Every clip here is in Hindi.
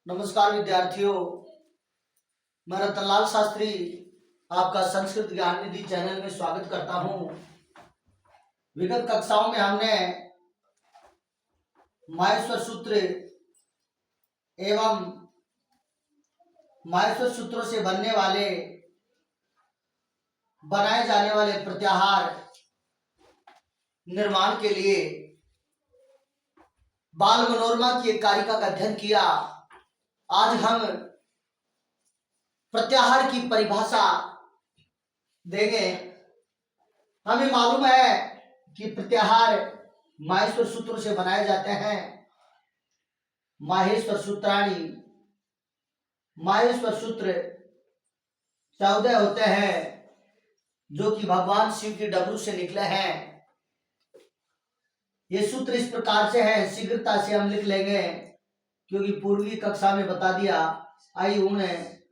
नमस्कार विद्यार्थियों, मैं रतनलाल शास्त्री आपका संस्कृत ज्ञान निधि चैनल में स्वागत करता हूं। विगत कक्षाओं में हमने माहेश्वर सूत्र एवं माहेश्वर सूत्रों से बनाए जाने वाले प्रत्याहार निर्माण के लिए बाल मनोरमा की एक कारिका का अध्ययन किया। आज हम प्रत्याहार की परिभाषा देंगे। हमें मालूम है कि प्रत्याहार माहेश्वर सूत्रों से बनाए जाते हैं। माहेश्वर सूत्राणी, माहेश्वर सूत्र 14 होते हैं जो कि भगवान शिव की डमरू से निकले हैं। ये सूत्र इस प्रकार से है, शीघ्रता से हम लिख लेंगे क्योंकि पूर्वी कक्षा में बता दिया। आई उन्हें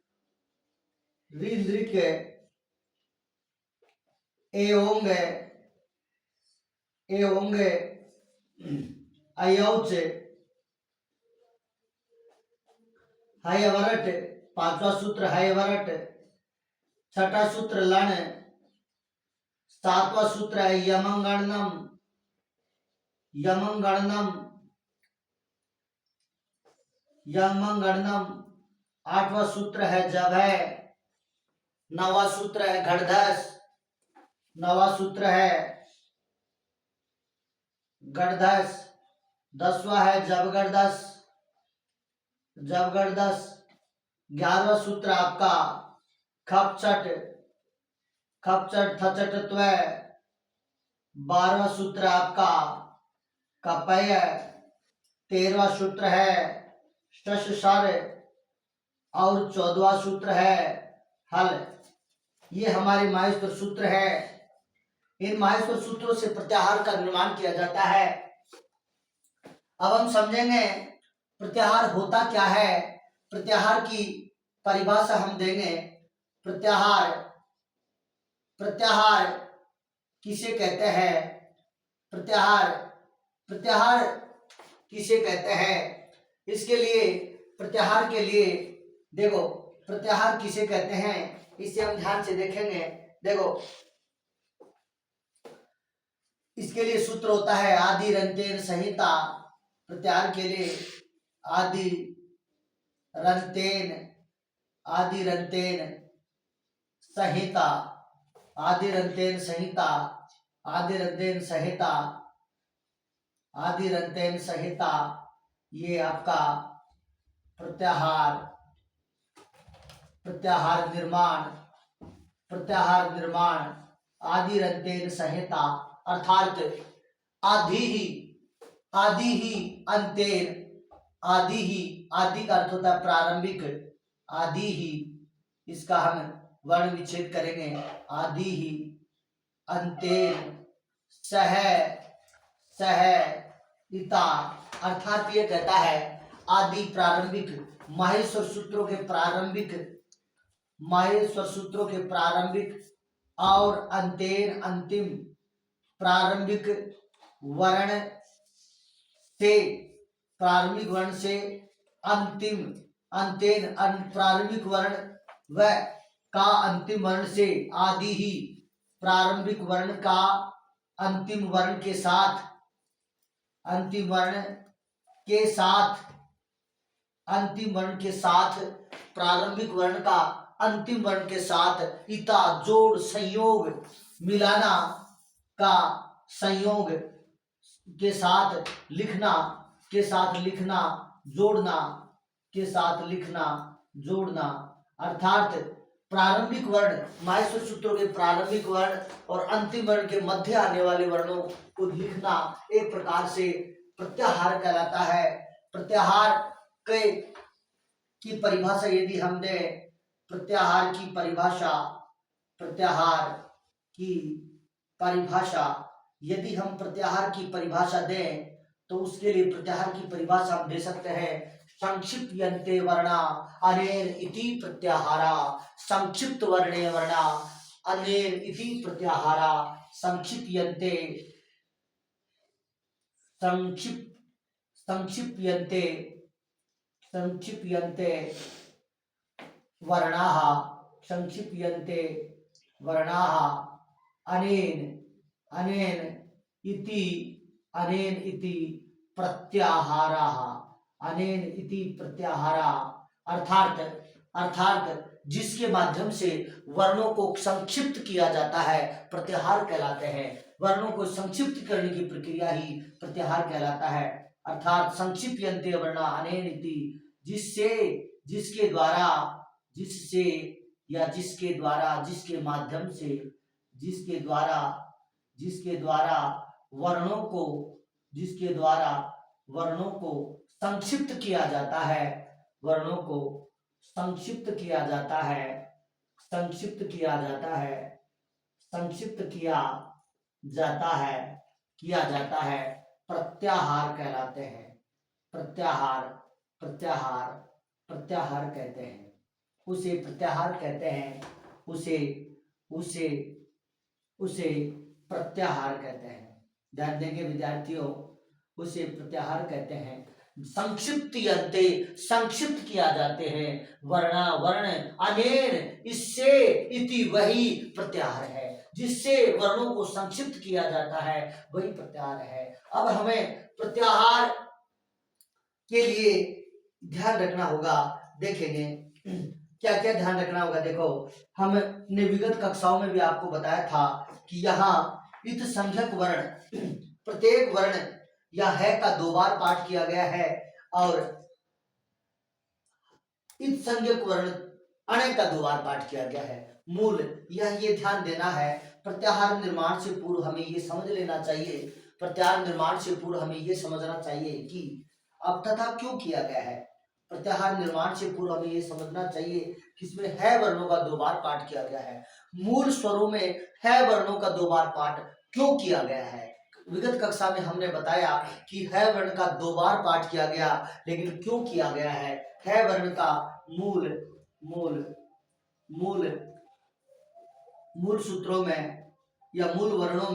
ऋद्रिक एओंग एओंग अयौच हयवरट, पांचवा सूत्र हयवरट, छठा सूत्र लण, सातवां सूत्र है यमंगणनम यमंगणनम यमंगणनम, आठवां सूत्र है जभय, नवा सूत्र है गढ़धस, नवा सूत्र है गढ़धस, 10वां है जबगढ़दस जबगढ़दस, 11वां सूत्र आपका खपचट खपचट थचटत्व, 12वां सूत्र आपका कपय, 13वां सूत्र है शशसर और 14वां सूत्र है हल। ये हमारे माहेश्वर सूत्र है। इन माहेश्वर सूत्रों से प्रत्याहार का निर्माण किया जाता है। अब हम समझेंगे प्रत्याहार होता क्या है। प्रत्याहार की परिभाषा हम देंगे। प्रत्याहार प्रत्याहार किसे कहते हैं? प्रत्याहार प्रत्याहार किसे कहते हैं? इसके लिए प्रत्याहार के लिए देखो, प्रत्याहार किसे कहते हैं इसे हम ध्यान से देखेंगे। देखो, इसके लिए सूत्र होता है आदि रंतेन संहिता। प्रत्याहार के लिए आदि रंतेन संहिता, आदि रंतेन संहिता, आदि रंतेन संहिता, आदि रंतेन संहिता, ये आपका प्रत्याहार निर्माण आदि रंतेन संहिता, अर्थात आदि ही अंतेन, आदि का अर्थ होता है प्रारंभिक, आदि ही, इसका हम वर्ण विच्छेद करेंगे। आदि ही अंतेन इता, अर्थात ये कहता है आदि प्रारंभिक, माहेश्वर सूत्रों के प्रारंभिक और अंतेन अंतिम, प्रारंभिक वर्ण से अंतिम, प्रारंभिक वर्ण व का अंतिम वर्ण से, आदि ही प्रारंभिक वर्ण का अंतिम वर्ण के साथ, अंतिम वर्ण के साथ, प्रारंभिक वर्ण का अंतिम वर्ण के साथ इता जोड़, संयोग, मिलाना का संयोग के साथ लिखना जोड़ना, अर्थात प्रारंभिक वर्ण, माहेश्वर सूत्रों के प्रारंभिक वर्ण और अंतिम वर्ण के मध्य आने वाले वर्णों को लिखना एक प्रकार से प्रत्याहार कहलाता है। प्रत्याहार की परिभाषा यदि हम दें, प्रत्याहार की परिभाषा दें तो उसके लिए प्रत्याहार की परिभाषा हम दे सकते हैं संक्षिप्यन्ते वर्णा अनेन इति प्रत्याहारा, संक्षिप्त वर्णे वर्णा अनेन इति प्रत्याहारा, संक्षिप्यन्ते संक्षिप्यन्ते वर्णाः संक्षिप्यन्ते वर्णाः अनेन अनेन इति प्रत्याहाराः अनेन इति प्रत्याहारा अर्थात अर्थात जिसके माध्यम से वर्णों को संक्षिप्त किया जाता है प्रत्याहार कहलाते हैं। वर्णों को संक्षिप्त करने की प्रक्रिया ही प्रत्याहार कहलाता है। अर्थात संक्षिप्यन्ते वर्णा अनेन इति जिससे जिसके द्वारा जिससे या जिसके द्वारा जिसके माध्यम से जिसके द्वारा वर्णों को संक्षिप्त किया जाता है वर्णों को संक्षिप्त किया जाता है संक्षिप्त किया जाता है प्रत्याहार कहलाते हैं। प्रत्याहार कहते हैं उसे प्रत्याहार कहते हैं उसे प्रत्याहार कहते हैं। ध्यान देंगे विद्यार्थियों, उसे प्रत्याहार कहते हैं। संक्षिप्तियन्ते संक्षिप्त किया जाते हैं वर्णा वर्ण अनेन इससे इति वही प्रत्याहार है। जिससे वर्णों को संक्षिप्त किया जाता है वही प्रत्याहार है। अब हमें प्रत्याहार के लिए ध्यान रखना होगा। देखेंगे क्या क्या ध्यान रखना होगा। देखो, हमने विगत कक्षाओं में भी आपको बताया था कि यहाँ इत संज्ञक वर्ण प्रत्येक वर्ण या है का 2 बार पाठ किया गया है और इत संज्ञक वर्ण अणे का 2 बार पाठ किया गया है। मूल यह ये ध्यान देना है, प्रत्याहार निर्माण से पूर्व हमें ये समझ लेना चाहिए, प्रत्याहार निर्माण से पूर्व हमें ये समझना चाहिए कि अब तथा क्यों किया गया है। प्रत्याहार निर्माण से पूर्व हमें ये समझना चाहिए कि इसमें है वर्णों का 2 बार पाठ किया गया है। मूल स्वरों में है वर्णों का 2 बार पाठ क्यों किया गया है। विगत कक्षा में हमने बताया कि है वर्ण का 2 बार पाठ किया गया, लेकिन क्यों किया गया है वर्ण का मूल सूत्रों में या मूल वर्णों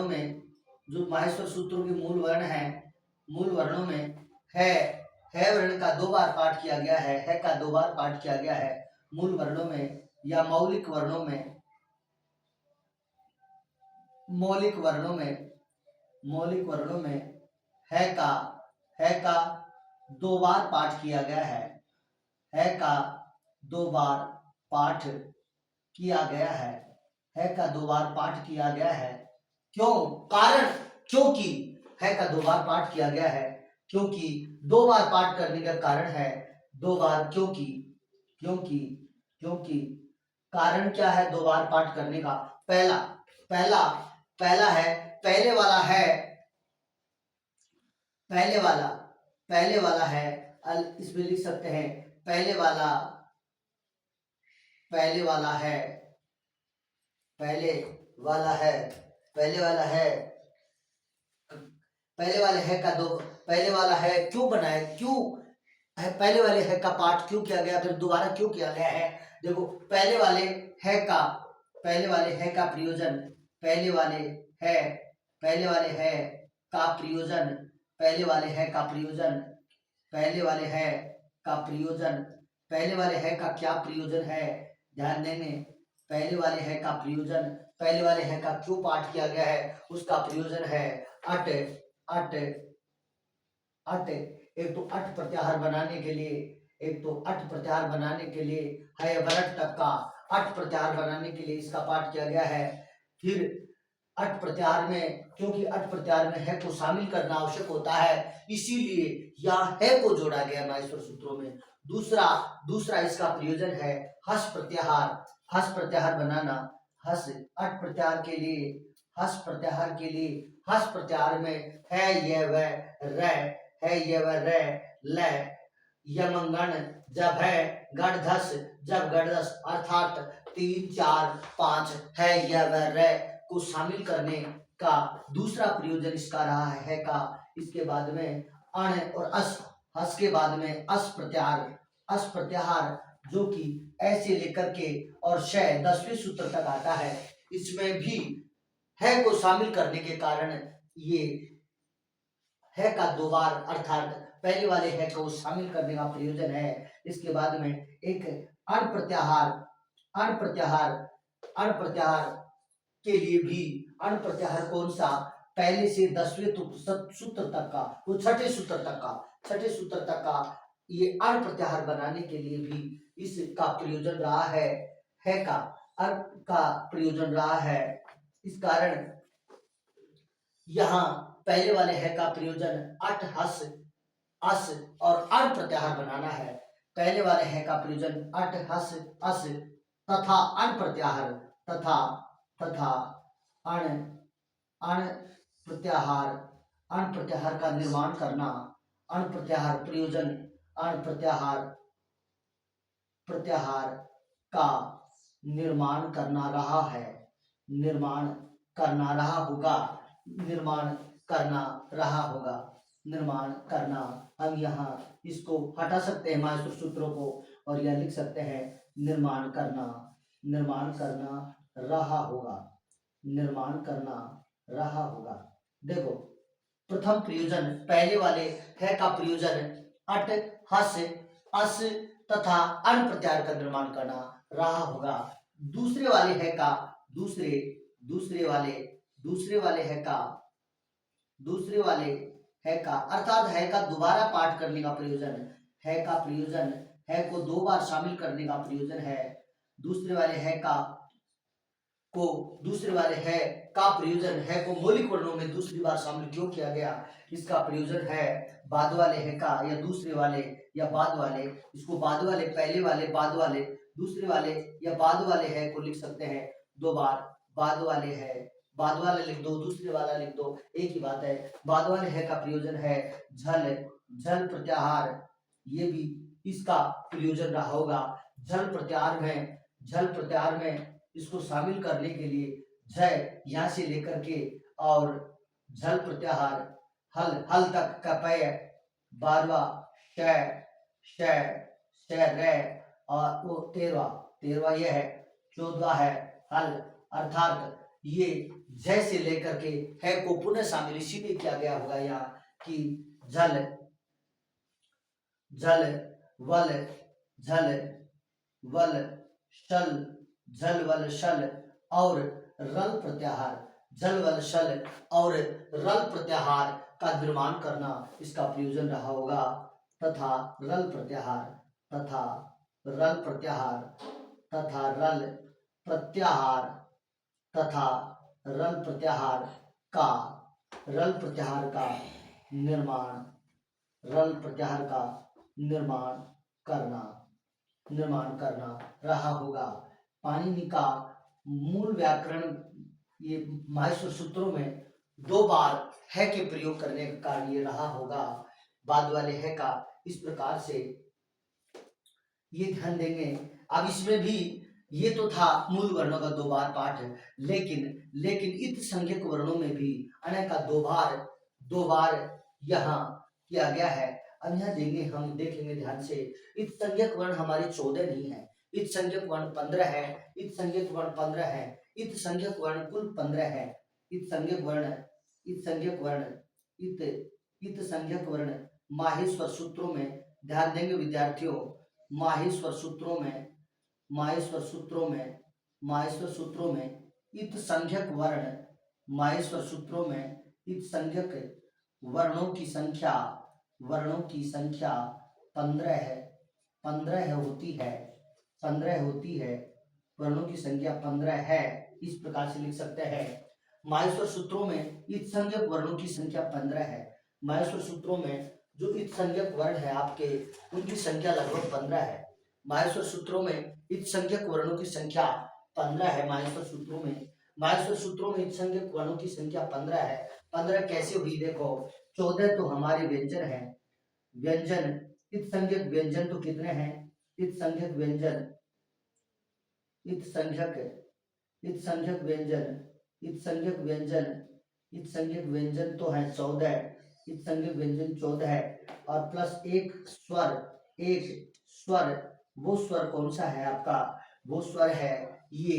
में जो माहेश्वर सूत्रों के मूल वर्ण है, मूल वर्णों में है वर्ण का 2 बार पाठ किया गया है का 2 बार पाठ किया गया है। मूल वर्णों में या मौलिक वर्णों में है का 2 बार पाठ किया गया है का 2 बार पाठ किया गया है का 2 बार पाठ किया गया है। क्यों? कारण क्योंकि है का 2 बार पाठ किया गया है, क्योंकि 2 बार पाठ करने का कारण है 2 बार क्योंकि कारण क्या है 2 बार पाठ करने का। पहला है पहले वाला है इसमें लिख सकते हैं पहले वाला है क्यों बनाए, क्यों है पहले वाले है का पाठ क्यों किया गया, फिर दोबारा क्यों किया गया है। देखो, पहले वाले है का प्रयोजन पहले वाले है का क्या प्रयोजन है। ध्यान देंगे, पहले वाले है का प्रयोजन, पहले वाले है का क्यों पाठ किया गया है, उसका प्रयोजन है अट एक तो अट प्रत्याहार बनाने के लिए है वरट तक का अट प्रत्याहार बनाने के लिए इसका पाठ किया गया है। फिर अट प्रत्याहार में, क्योंकि अट प्रत्याहार में है को शामिल करना आवश्यक होता है, इसीलिए यहाँ है को जोड़ा गया माहेश्वर सूत्रों में। दूसरा इसका प्रयोजन है हस प्रत्याहार बनाना। अट प्रत्याहार के लिए हस प्रत्याहार में है यह वह ल यमंगन जब है गढ़धस जब गढ़धस, अर्थात 3 4 5 है यह वह रे को शामिल करने का दूसरा प्रयोजन इसका रहा है का। इसके बाद में अण और हस के बाद में अस प्रत्याहार जो कि ऐसे लेकर के और शय 10वें सूत्र तक आता है, इसमें भी है को शामिल करने के कारण ये है का 2 बार, अर्थात पहले वाले है को शामिल करने का प्रयोजन है। इसके बाद में एक अण प्रत्याहार, अण प्रत्याहार, अण प्रत्याहार के लिए भी अण प्रत्याहार कौन सा, पहले से 10वें सूत्र तक का, वो छठे सूत्र तक का, छठे सूत्र तक का ये अण प्रत्याहार बनाने के लिए भी इसका प्रयोजन रहा है का अण का प्रयोजन रहा है। इस कारण यहाँ पहले वाले है का प्रयोजन अट, हस, अस और अण प्रत्याहार बनाना है। पहले वाले है का प्रयोजन अट, हस, अस तथा अण प्रत्याहार, तथा तथा अण, अण प्रत्याहार, अण प्रत्याहार का निर्माण करना, अण प्रत्याहार प्रयोजन, अण प्रत्याहार, प्रत्याहार का निर्माण करना रहा है, निर्माण करना रहा होगा, निर्माण करना रहा होगा, निर्माण करना। हम यहाँ इसको हटा सकते हैं माहेश्वर सूत्रों को और यह लिख सकते हैं निर्माण करना, निर्माण करना रहा होगा, निर्माण करना रहा होगा। देखो प्रथम प्रयोजन पहले वाले है का प्रयोजन अट, हस, अस तथा अण प्रत्याहार का निर्माण करना रहा होगा। दूसरे वाले है का, दूसरे वाले है का, दूसरे वाले है का अर्थात है का दोबारा पाठ करने का प्रयोजन, है का प्रयोजन है को 2 बार शामिल करने का प्रयोजन है। दूसरे वाले है का को, दूसरे वाले है का प्रयोजन है को मौलिक वर्णों में दूसरी बार शामिल क्यों किया गया, इसका प्रयोजन है बाद वाले है का या दूसरे वाले या बाद वाले, इसको बाद वाले, पहले वाले, बाद वाले, दूसरे वाले या बाद वाले है को लिख सकते हैं 2 बार। बाद वाले है, बाद वाले लिख दो, दूसरे वाला लिख दो, एक ही बात है। बाद वाले है का प्रयोजन है झल, झल प्रत्याहार, ये भी इसका प्रयोजन रहा होगा। झल प्रत्याहार में, झल प्रत्याहार में इसको शामिल करने के लिए झ यहाँ से लेकर के और झल प्रत्याहार हल, हल तक का पय 12वां श, रे और वो 13वां यह है, 14वां है हल, अर्थात ये जय से लेकर के है को पुनः शामिल इसीलिए किया गया होगा यहाँ कि झल, झल, वल, झल, वल, शल, झल, वल, शल और रल प्रत्याहार, झल, वल, शल और रल प्रत्याहार का निर्माण करना इसका प्रयोजन रहा होगा। तथा रल प्रत्याहार, तथा रल प्रत्याहार, तथा रल प्रत्याहार, तथा रल प्रत्याहार का, रल प्रत्याहार का निर्माण, रल प्रत्याहार का निर्माण करना, निर्माण करना रहा होगा। पाणिनि का मूल व्याकरण ये माहेश्वर सूत्रों में 2 बार है के प्रयोग करने का कारण ये रहा होगा। बाद वाले है का इस प्रकार से ये ध्यान देंगे। अब इसमें भी ये तो था मूल वर्णों का 2 बार पाठ, लेकिन इत संज्ञक वर्णों में भी अने का 2 बार यहाँ किया गया है। अब यहाँ देंगे, हम देखेंगे ध्यान से। इत संज्ञक वर्ण हमारे 14 नहीं है, इत संज्ञक वर्ण 15 है, इत संज्ञक वर्ण 15 है, इत संज्ञक वर्ण कुल 15 है। इत संज्ञक वर्ण, इत संज्ञक वर्ण, इत संज्ञक वर्ण माहेश्वर सूत्रों में ध्यान देंगे विद्यार्थियों। माहेश्वर सूत्रों में, माहेश्वर सूत्रों में, माहेश्वर सूत्रों में इत संज्ञक वर्ण, माहेश्वर सूत्रों में इत संज्ञक वर्णों की संख्या, वर्णों की संख्या 15 है, 15 होती है, 15 होती है, वर्णों की संख्या 15 है। इस प्रकार से लिख सकते हैं। माहेश्वर सूत्रों में इत संज्ञक वर्णों की संख्या 15 है। माहेश्वर सूत्रों में जो इत संज्ञक वर्ण है आपके, उनकी संख्या लगभग 15 है। माहेश्वर सूत्रों में इत संज्ञक वर्णों की संख्या 15 है। माहेश्वर सूत्रों में, माहेश्वर सूत्रों में इत संज्ञक वर्णों की संख्या 15 है। 15 कैसे हुई देखो, 14 तो हमारे व्यंजन है, व्यंजन, इत संज्ञक व्यंजन तो कितने हैं, इत संज्ञक व्यंजन, इत संज्ञक, इत संज्ञक व्यंजन, इत संज्ञक व्यंजन, इत संज्ञक व्यंजन तो है 14, इत संज्ञक व्यंजन 14 है और प्लस एक स्वर, एक स्वर, वो स्वर कौन सा है आपका, वो स्वर है ये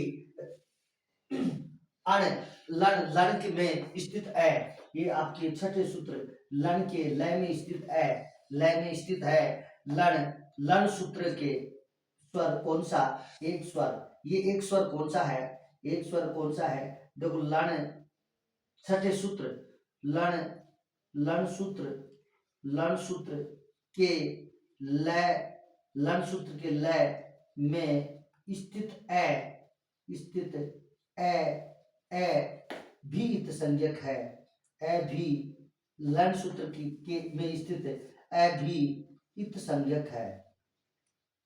अण, लण, लण में स्थित है, ये आपके छठे सूत्र लण के लय में स्थित है। लय में स्थित है। लण, लण सूत्र के स्वर कौन सा? एक स्वर। ये एक स्वर कौन सा है? एक स्वर कौन सा है? देखो लण, छठे सूत्र लण, लण सूत्र, लण सूत्र के लय, लण सूत्र के लय में स्थित ए, स्थित ए भी इत संज्ञक है। ए भी लण सूत्र के में स्थित ए भी इत संज्ञक है।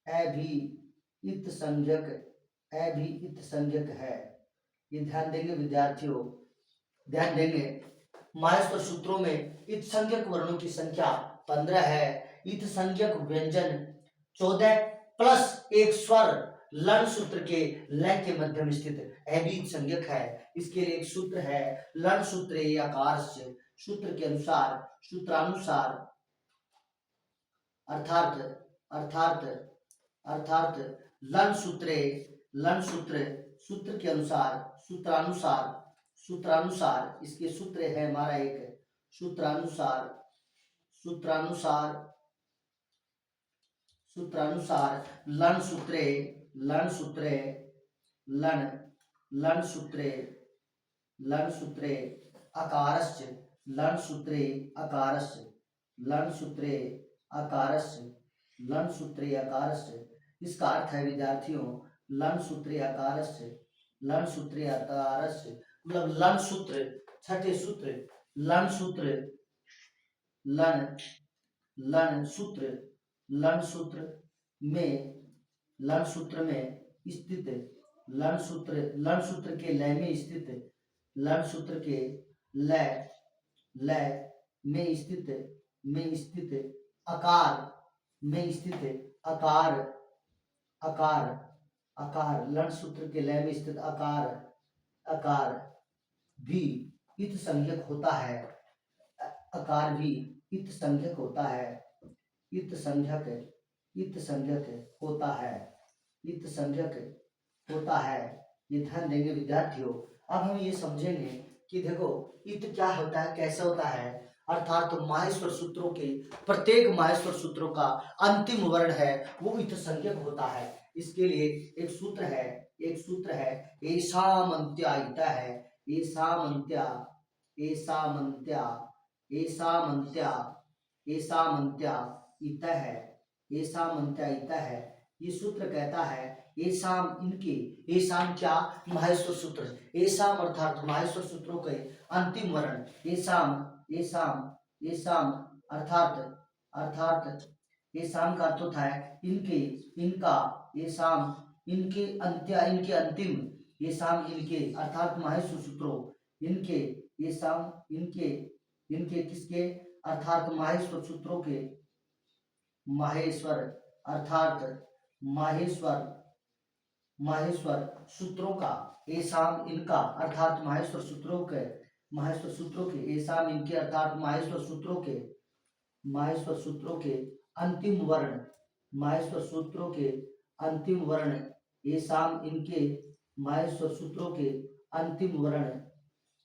ए भी इत संज्ञक, ए भी इत संज्ञक है। ये ध्यान देंगे विद्यार्थियों, ध्यान देंगे। माहेश्वर सूत्रों में इत संज्ञक वर्णों की संख्या 15 है। इत संज्ञक व्यंजन 14 प्लस एक स्वर लण सूत्र के लय के मध्य में स्थित ए भी इत संज्ञक है। इसके लिए एक सूत्र है, लण सूत्रे आकारस्य। सूत्र के अनुसार, सूत्रानुसार, अर्थात अर्थात अर्थात लण सूत्रे, लण सूत्र, सूत्र के अनुसार, सूत्रानुसार, सूत्रानुसार इसके सूत्र है हमारा एक, सूत्रानुसार, सूत्रानुसार, सूत्रानुसार लण सूत्रे, लण सूत्रे, लण, लण सूत्रे, लण सूत्रे आकारस्य, लण सूत्रे आकारस्य, लण सूत्रे आकारस्य, लण सूत्रे आकारस्य। इसका अर्थ है विद्यार्थियों, लण सूत्रे आकारस्य, लण सूत्रे आकारस्य मतलब लण सूत्र, छठे सूत्र लण सूत्र, लण, लण सूत्र, लण सूत्र में, लण सूत्र में स्थित, लण सूत्र, लण सूत्र के लय में स्थित, लण सूत्र के लय, लय में स्थित, में स्थित आकार, में स्थित आकार, आकार, आकार, लण सूत्र के लय में स्थित आकार, आकार भी इत संज्ञक होता है। आकार भी इत संज्ञक होता है। इत संज्ञक, इत संज्ञक होता है। इत संज्ञक होता है। ये ध्यान देंगे विद्यार्थियों। अब हम ये समझेंगे कि देखो इत क्या होता है, कैसे होता है। अर्थात तो माहेश्वर सूत्रों के, प्रत्येक माहेश्वर सूत्रों का अंतिम वर्ण है वो इत संज्ञक होता है। इसके लिए एक सूत्र है, एक सूत्र है एषामन्त्या इता है। एषामन्त्या, एषामन्त्या, एषामन्त्या, एषामन्त्या इत है। एषामन्त्या इत है। ये सूत्र कहता है एषाम, इनके, एषाम क्या? माहेश्वर सूत्र। एषाम अर्थात माहेश्वर सूत्रों के अंतिम वर्ण एषाम, एषाम, एषाम अर्थात, अर्थात एषाम का अर्थ होता है इनके, इनका, एषाम इनके, अंत्य इनके अंतिम, एषाम इनके अर्थात माहेश्वर सूत्रों, इनके, एषाम इनके, इनके किसके? अर्थात माहेश्वर सूत्रों के, माहेश्वर अर्थात माहेश्वर, माहेश्वर सूत्रों का, एषाम इनका अर्थात माहेश्वर सूत्रों के, माहेश्वर सूत्रों के, एषाम इनके अर्थात माहेश्वर सूत्रों के, माहेश्वर सूत्रों के अंतिम वर्ण, माहेश्वर सूत्रों के अंतिम वर्ण, एषाम इनके माहेश्वर सूत्रों के अंतिम वर्ण,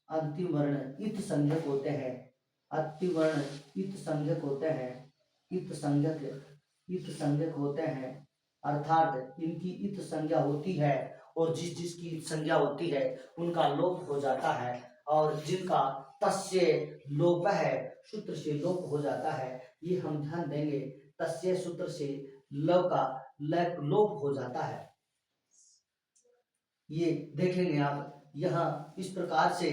अंतिम वर्ण इत संज्ञक होते हैं। अंतिम वर्ण इत संज्ञक होते हैं। इत संज्ञक, इत संज्ञक होते हैं अर्थात इनकी इत संज्ञा होती है और जिस जिसकी इत संज्ञा होती है उनका लोप हो जाता है और जिनका तस्य लोप है, सूत्र से लोप हो जाता है। ये हम ध्यान देंगे, तस्य सूत्र से ल का लोप हो जाता है। ये देखेंगे आप यहाँ इस प्रकार से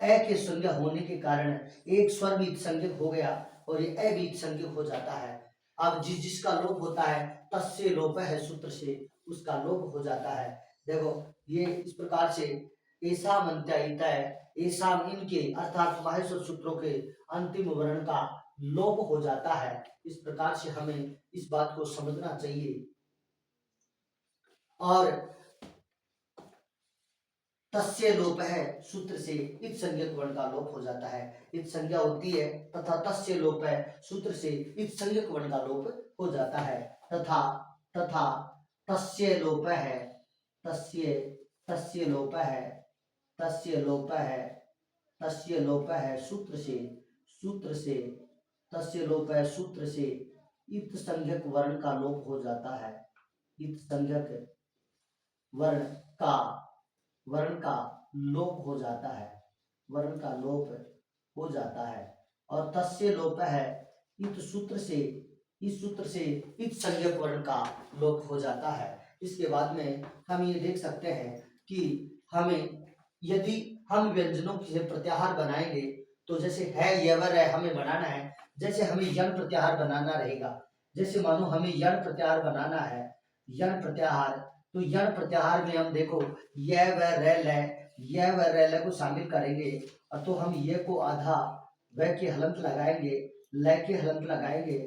ए के संज्ञा होने के कारण एक स्वर भी संज्ञक हो गया और ये ए भी संज्ञक हो जाता है। अब जिस जिसका लोप होता है तस्य लोप है, सूत्र से उसका लोप हो जाता है। देखो ये इस प्रकार से एषाम अन्त्या इता है, एषाम इनके अर्थात माहेश्वर सूत्रों के अंतिम वर्ण का लोप हो जाता है। इस प्रकार से हमें इस बात को समझना चाहिए। और तस्य लोप है, सूत्र से इत संज्ञक वर्ण का लोप हो जाता है। इत संज्ञा होती है तथा तस्य लोप है, सूत्र से इत संज्ञक वर्ण का लोप हो जाता है। तथा, तथा तस्य लोप है, तस्य, तस्य लोप है, तस्य लोप है, तस्य लोप है सूत्र से, सूत्र से तस्य लोप है सूत्र से इत संज्ञक वर्ण का लोप हो जाता है। इत संज्ञक वर्ण का वर्ण का लोप हो जाता है। वर्ण का लोप हो जाता है। और तस्य लोप है इत सूत्र से इस सूत्र से इत संज्ञक वर्ण का लोप हो जाता है। इसके बाद में हम ये देख सकते हैं कि हमें यदि हम व्यंजनों से प्रत्याहार बनाएंगे तो जैसे है यवर है हमें बनाना है, जैसे हमें यण प्रत्याहार बनाना रहेगा। जैसे मानो हमें यण प्रत्याहार बनाना है, यण प्रत्याहार, तो यण प्रत्याहार में हम देखो य व रैल है, य व रैल को शामिल करेंगे और तो हम ये को आधा व के हलंत लगाएंगे, ल के हलंत लगाएंगे,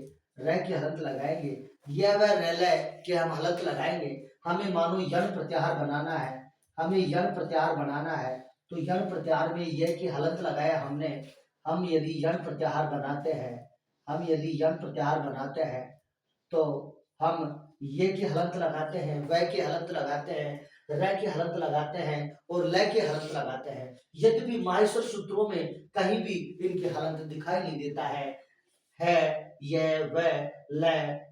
र के हलंत लगाएंगे, य व रैल के हम हलंत लगाएंगे। हमें मानो यण प्रत्याहार बनाना है, हमें यण प्रत्याहार बनाना है तो यण प्रत्याहार में ये की हलंत लगाया हमने। हम यदि यण प्रत्याहार बनाते हैं, हम यदि यण प्रत्याहार बनाते हैं तो हम ये की हलंत लगाते हैं, वै के हलंत लगाते हैं, र के हलंत लगाते हैं और ल के हलंत लगाते हैं। यद्यपि माहेश्वर सूत्रों में कहीं भी इनके हलंत दिखाई नहीं देता है ये व ल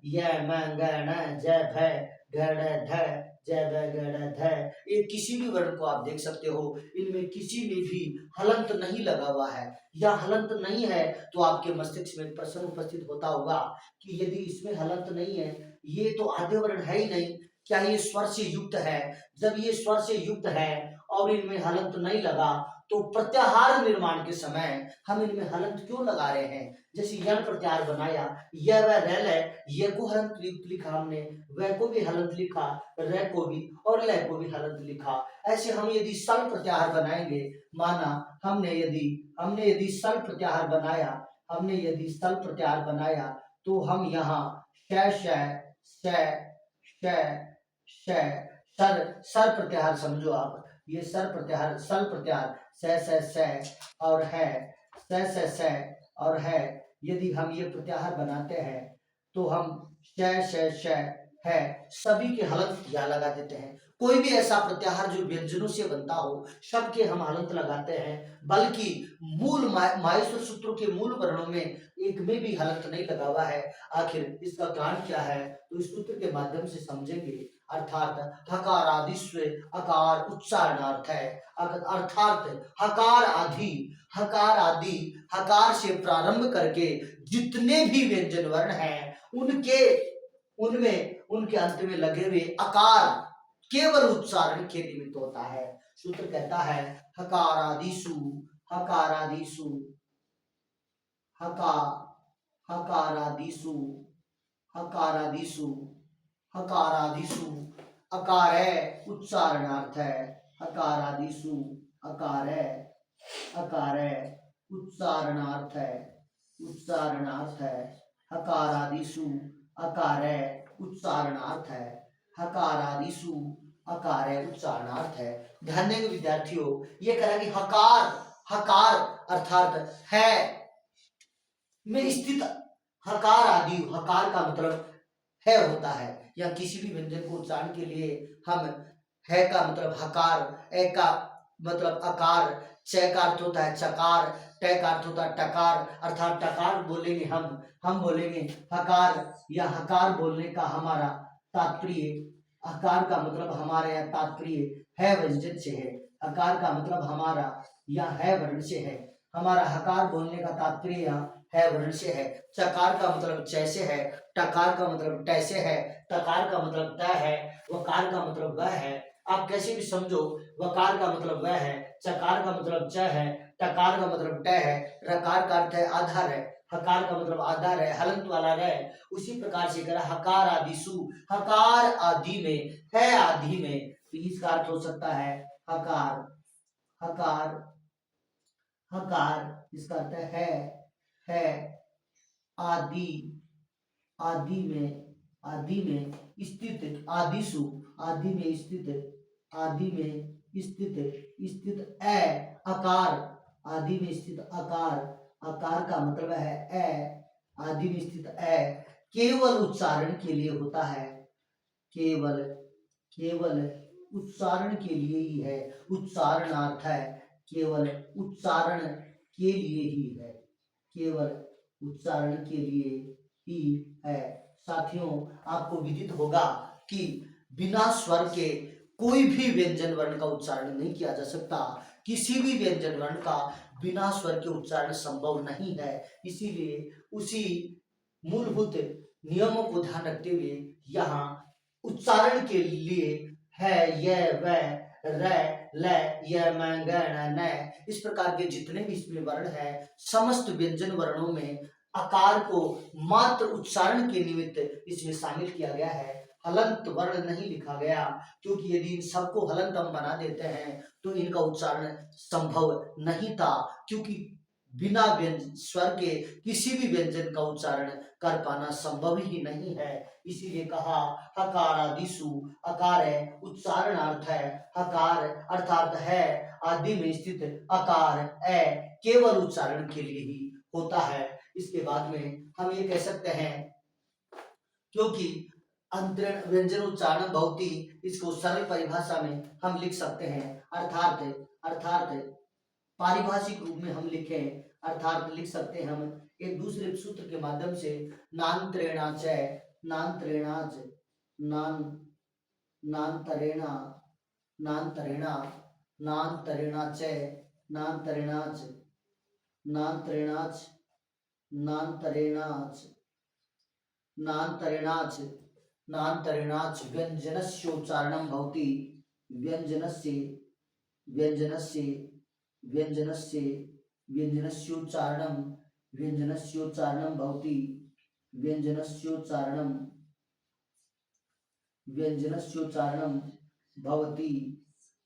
य म ग न ज भ ग ड ध ज ब ग ड ध, ये किसी भी वर्ण को आप देख सकते हो, इनमें किसी में भी हलंत नहीं लगा हुआ है या हलंत नहीं है तो आपके मस्तिष्क में प्रश्न उपस्थित होता होगा कि यदि इसमें हलंत नहीं है, ये तो आद्य वर्ण है ही नहीं, क्या ये स्वर से युक्त है? जब ये स्वर से युक्त है और इनमें हलंत नहीं लगा तो प्रत्याहार निर्माण के समय हम इनमें हलंत क्यों लगा रहे हैं? जैसे यण प्रत्याहार बनाया, यह वह रैल है, ये को हलंत लिखा हमने, वह को भी हलंत लिखा, र को भी और ल को भी हलंत लिखा। ऐसे हम यदि सल प्रत्याहार बनाएंगे, माना हमने यदि सल प्रत्याहार बनाया, हमने यदि सल प्रत्याहार बनाया तो हम यहाँ श श श श सर सर प्रत्याहार समझो आप, ये सर प्रत्याहार सल प्रत्याहार स और है स और है, यदि हम ये प्रत्याहार बनाते हैं तो हम श है सभी के हलंत यहाँ लगा देते हैं। कोई भी ऐसा प्रत्याहार जो व्यंजनों से बनता हो सबके हम हलंत लगाते हैं, बल्कि मूल माहेश्वर सूत्रों के मूल वर्णों में एक में भी हलंत नहीं लगा हुआ है। आखिर इसका कारण क्या है तो इस सूत्र के माध्यम से समझेंगे। अर्थात हकारादिस्व अकार उच्चारणार्थ है, अर्थात हकार आदि हकार से प्रारंभ करके जितने भी व्यंजन वर्ण हैं उनके अंत में लगे हुए अकार केवल उच्चारण के निमित्त होता है। सूत्र कहता है हकारादिषु हकारादिषु हकारादिषु हकारादिषु हकारादिषु, अकार है उच्चारणार्थ है, हकारादिषु अकार है उच्चारणार्थ है, हकारादिषु अकार है उच्चारणार्थ है, हकारादिषु अकार है उच्चारणार्थ है। ध्यान देंगे विद्यार्थियों, ये कह रहा कि हकार अर्थात है में स्थित हकार आदि, हकार का मतलब है होता है, या किसी भी व्यंजन को उच्चारण के लिए हम है का मतलब हकार, ए का मतलब अकार, च का अर्थ होता है चकार, ट का अर्थ होता है टकार, अर्थात टकार बोलेंगे हम बोलेंगे हकार, या हकार बोलने का हमारा तात्पर्य, हकार का मतलब हमारे यहाँ तात्पर्य है व्यंजन से है, हकार का मतलब हमारा या है वर्ण से है, हमारा हकार बोलने का तात्पर्य यहाँ है वर्ण से है, चकार का मतलब जैसे है, टकार का मतलब टैसे है, टकार का मतलब त है, वकार का मतलब वह है। आप कैसे भी समझो, वकार का मतलब वह है, चकार का मतलब च है, टकार का मतलब ट है, रकार का अर्थ है आधार है, हकार का मतलब आधार है, हलंत वाला है। उसी प्रकार से करा हकार आदिशु, हकार आदि में, है आदि में, तो इसका अर्थ हो सकता है हकार, हकार हकार इसका अर्थ है आदि, आदि में स्थित, आदिशु आदि में स्थित, आदि में स्थित ए अकार, आदि में स्थित अकार, अकार का मतलब है ए, आदि में स्थित ए केवल उच्चारण के लिए होता है, केवल उच्चारण के लिए ही है, उच्चारणार्थ है, केवल उच्चारण के लिए ही है, केवल उच्चारण के लिए ही है। साथियों, आपको विदित होगा कि बिना स्वर के कोई भी व्यंजन वर्ण का उच्चारण नहीं किया जा सकता। किसी भी व्यंजन वर्ण का बिना स्वर के उच्चारण संभव नहीं है। इसीलिए उसी मूलभूत नियमों को ध्यान रखते हुए यहाँ उच्चारण के लिए है य व र ल य म ग ण न इस प्रकार के जितने भी इसमें वर्ण है, समस्त व्यंजन वर्णों में आकार को मात्र उच्चारण के निमित्त इसमें शामिल किया गया है। हलंत वर्ण नहीं लिखा गया, क्योंकि यदि इन सबको हलंत हम बना देते हैं तो इनका उच्चारण संभव नहीं था, क्योंकि बिना व्यंजन स्वर के किसी भी व्यंजन का उच्चारण कर पाना संभव ही नहीं है। इसीलिए कहा हकारादिषु, अकार है उच्चारणार्थ है, हकार अर्थात है आदि में स्थित अकार है केवल उच्चारण के लिए ही होता है। इसके बाद में हम ये कह सकते हैं, क्योंकि अंतरण व्यंजन उच्चारण भवति, इसको सरल परिभाषा में हम लिख सकते हैं अर्थात अर्थात पारिभाषिक रूप में हम लिखें अर्थात लिख सकते हैं हम एक दूसरे सूत्र के माध्यम से नान्तरेणाच नान्तरेणाच नान नान्तरेणा नान्तरेणा नान्तरेणाच नान्तरेणाच नान्तरेणाच नान्तरेणाच नान्तरेणाच नान्तरेणाच व्यंजनस्योच्चारणं भवति। व्यंजनस्य व्यंजनस्य व्यंजनस्य व्यंजनस्योच्चारणं व्यंजनस्योच्चारणं भवति। व्यंजनस्योच्चारणं व्यंजनस्योच्चारणं भवति।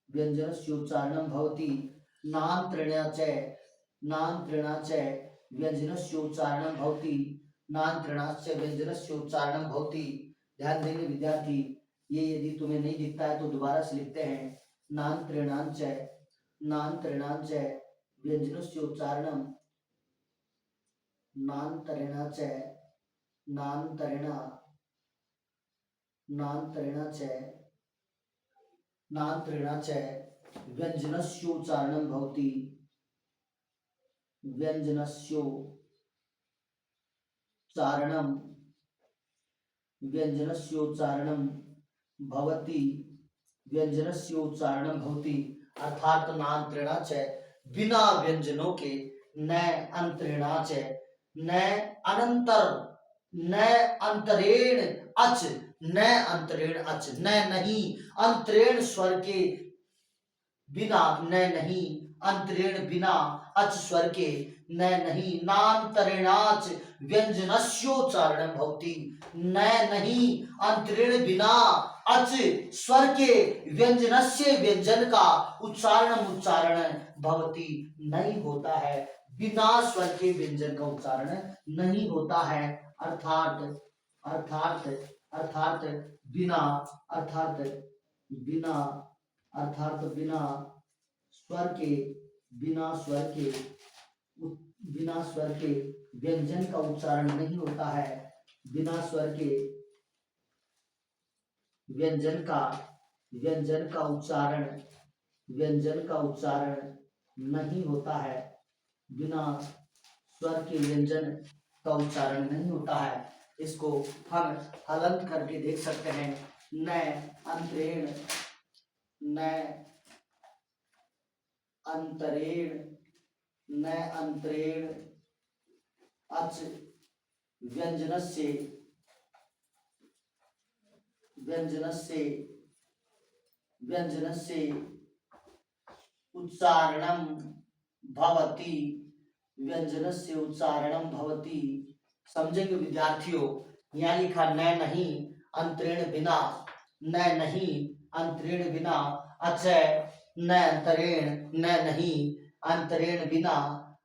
व्यंजनस्योच्चारणं भवति। नान्तरेणाच नान्तरेणाच व्यंजनस्योच्चारणं भवति। नान्तरेणाच व्यंजनस्योच्चारणं भवति। ध्यान देंगे विद्यार्थी, ये यदि तुम्हें नहीं दिखता है तो दोबारा से लिखते हैं नान्तरेणाच नान्तरेणाच व्यंजनस्योच्चारणं नान्तरेणाच नान्तरेणा नान्तरेणाच नान्तरेणाच व्यंजनस्योच्चारणं भवति। व्यंजनस्योच्चारणं व्यंजनस्योच्चारणं भवति। व्यंजनस्योच्चारणं भवति अर्थात नान्तरेणाच बिना व्यंजनों के न अंतरेणाच न अनंतर न अंतरेण अच न अंतरेण अच न नहीं अंतरेण स्वर के बिना न नहीं अंतरेण बिना अच स्वर के न नहीं नान्तरेणाच व्यंजनस्योच्चारणं भवति। न नहीं अंतरेण बिना अच स्वर के व्यंजनस्य व्यंजन का उच्चारण भवति नहीं होता है। बिना स्वर के व्यंजन का उच्चारण नहीं होता है। अर्थात अर्थात अर्थात बिना अर्थात बिना अर्थात बिना स्वर के बिना स्वर के व्यंजन का उच्चारण नहीं होता है। बिना स्वर के व्यंजन का उच्चारण नहीं होता है। बिना स्वर के व्यंजन का उच्चारण नहीं होता है। इसको हम हलंत करके देख सकते हैं। न अंतरेण न अंतरेण न अंतरेण अच व्यंजनस्य उच्चारणं भवति। व्यंजनस्य उच्चारणं भवति। समझेंगे विद्यार्थियों, यहाँ लिखा न नहीं अंतरेण बिना, न नहीं अंतरेण बिना अच न अंतरेण न नहीं अंतरेण बिना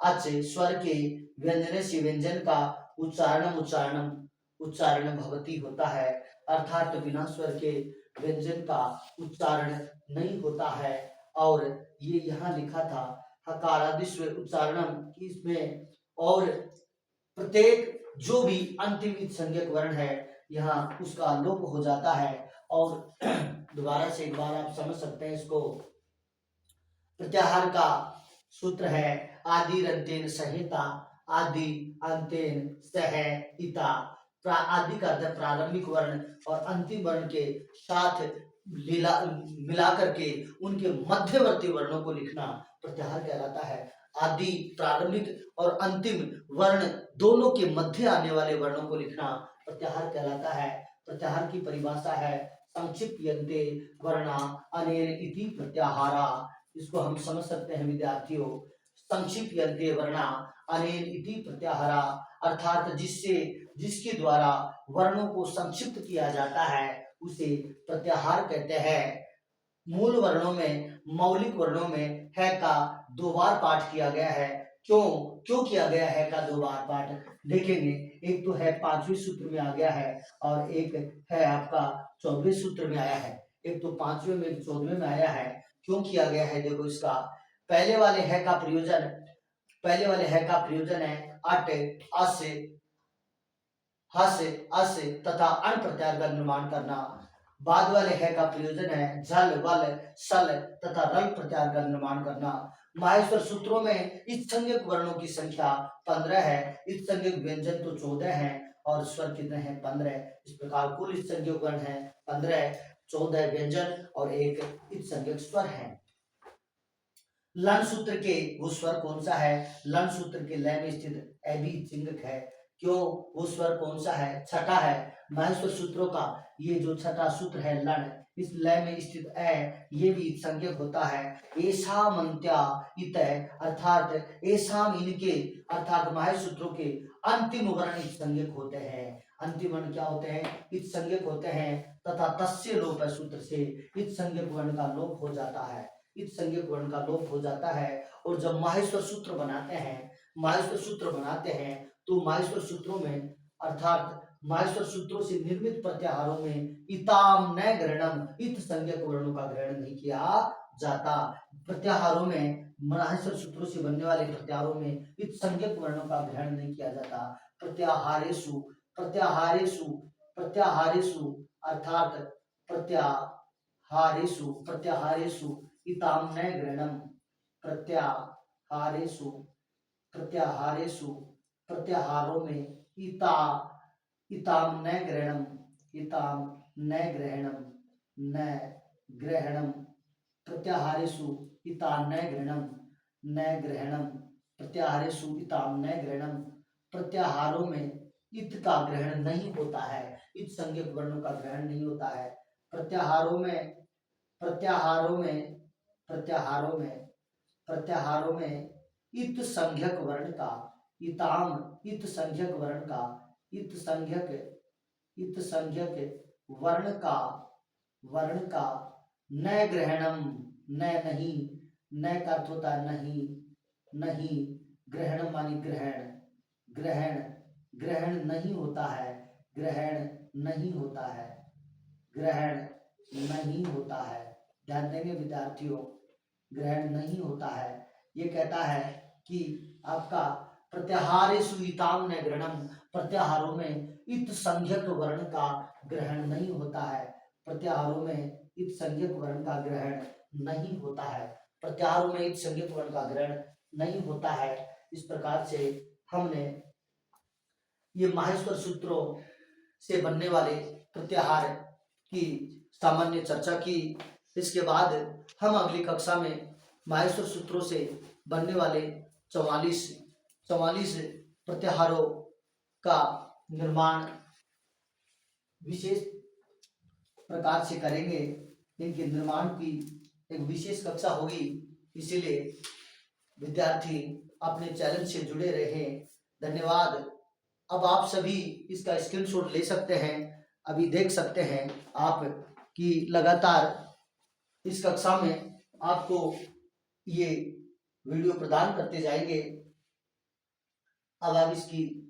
अच स्वर के व्यंजन से व्यंजन का उच्चारण भवति होता है। अर्थात बिना स्वर के व्यंजन का उच्चारण नहीं होता है। और ये यहाँ लिखा था हकारादिस्व उच्चारणम, इसमें और प्रत्येक जो भी अंतिम संज्ञक वर्ण है यहाँ उसका लोप हो जाता है। और दोबारा से एक बार आप समझ सकते हैं इसको। प्रत्याहार का सूत्र है आदि रंतेन संहिता आदि, अंतेन, सह, इता। आदि का अर्थ है प्रारंभिक वर्ण और अंतिम वर्ण के साथ मिला करके उनके मध्यवर्ती वर्णों को लिखना प्रत्याहार कहलाता है। आदि, प्रारंभिक और अंतिम वर्ण दोनों के मध्य आने वाले वर्णों को लिखना प्रत्याहार कहलाता है। प्रत्याहार की परिभाषा है संक्षिप्यन्ते वर्णा अनेन इति प्रत्याहारा। इसको हम समझ सकते हैं विद्यार्थियों, संक्षिप्यन्ते वर्णा अनेन इति प्रत्याहारा, अर्थात जिसके द्वारा वर्णों को संक्षिप्त किया जाता है उसे प्रत्याहार कहते हैं। मूल वर्णों में, मौलिक वर्णों में है का 2 बार पाठ किया गया है। क्यों किया गया है का 2 बार पाठ देखेंगे। एक तो है 5वें सूत्र में आ गया है और एक है आपका 14वें सूत्र में आया है। एक तो 5वें में, 14वें में आया है। क्यों किया गया है देखो इसका। पहले वाले है का प्रयोजन है अट, अस, हस, अस तथा अण प्रत्याहार का निर्माण करना। बाद वाले है का प्रयोजन है झल, वल, सल तथा रल प्रत्याहार का निर्माण करना। माहेश्वर सूत्रों में इस संज्ञक वर्णों की संख्या 15 है। इस संज्ञक व्यंजन तो 14 है और स्वर कितने हैं 15। इस प्रकार कुल इस संज्ञक वर्ण है 15, 14 व्यंजन और एक इस संज्ञक स्वर है। लन सूत्र के वो स्वर कौन सा है? लन सूत्र के लय में स्थित एबी चिंगक है। क्यों? वो स्वर कौन सा है? छठा है। माहेश्वर सूत्रों का ये जो छठा सूत्र है लन, इस लय में स्थित ए, ये भी संज्ञक होता है। एसाम अंत्या इत, अर्थात एसाम इनके, अर्थात माहेश्वर सूत्रों के अंतिम वर्ण इत संज्ञक होते हैं। अंतिम वर्ण क्या होते हैं? इत संज्ञक होते हैं तथा तस्य लोप है सूत्र से इत संज्ञक वर्ण का लोप हो जाता है। इस संज्ञक वर्ण का लोप हो जाता है। और जब माहेश्वर सूत्र बनाते हैं तो माहेश्वर सूत्रों में, अर्थात माहेश्वर सूत्रों से निर्मित प्रत्याहारों में इताम न ग्रहणम, इत संज्ञक वर्णों का ग्रहण नहीं किया जाता। प्रत्याहारों में, माहेश्वर सूत्रों से बनने वाले प्रत्याहारों में इत संज्ञक वर्णों का ग्रहण नहीं किया जाता। प्रत्याहारेषु अर्थात प्रत्याहारेषु इताम न ग्रहणम, प्रत्याहारों में इताम न ग्रहणम, प्रत्याहारेषु इताम न ग्रहणम, प्रत्याहारों में इत का ग्रहण नहीं होता है। इत संज्ञक वर्णों का ग्रहण नहीं होता है। प्रत्याहारों में इत संज्ञक वर्ण का, इत संज्ञक वर्ण का न ग्रहणम, न नहीं, न का अर्थ होता है नहीं, ग्रहणम मानी ग्रहण नहीं होता है, ध्यान देंगे विद्यार्थियों, ग्रहण नहीं होता है। ये कहता है कि आपका प्रत्याहारेषु इताम न ग्रहणम, प्रत्याहारों में इत संज्ञक वर्ण का ग्रहण नहीं होता है। प्रत्याहारों में इत संज्ञक वर्ण का ग्रहण नहीं होता है। प्रत्याहारों में इत संज्ञक वर्ण का ग्रहण नहीं होता है। इस प्रकार से हमने ये माहेश्वर सूत्रों से बनने वाले प्रत्याहार की सामान्य चर्चा की। इसके बाद हम अगली कक्षा में माहेश्वर सूत्रों से बनने वाले 44 प्रत्याहारों का निर्माण विशेष प्रकार से करेंगे। इनके निर्माण की एक विशेष कक्षा होगी, इसीलिए विद्यार्थी अपने चैनल से जुड़े रहें। धन्यवाद। अब आप सभी इसका स्क्रीनशॉट ले सकते हैं। अभी देख सकते हैं आप कि लगातार इस कक्षा में आपको ये वीडियो प्रदान करते जाएंगे। अब आप इसकी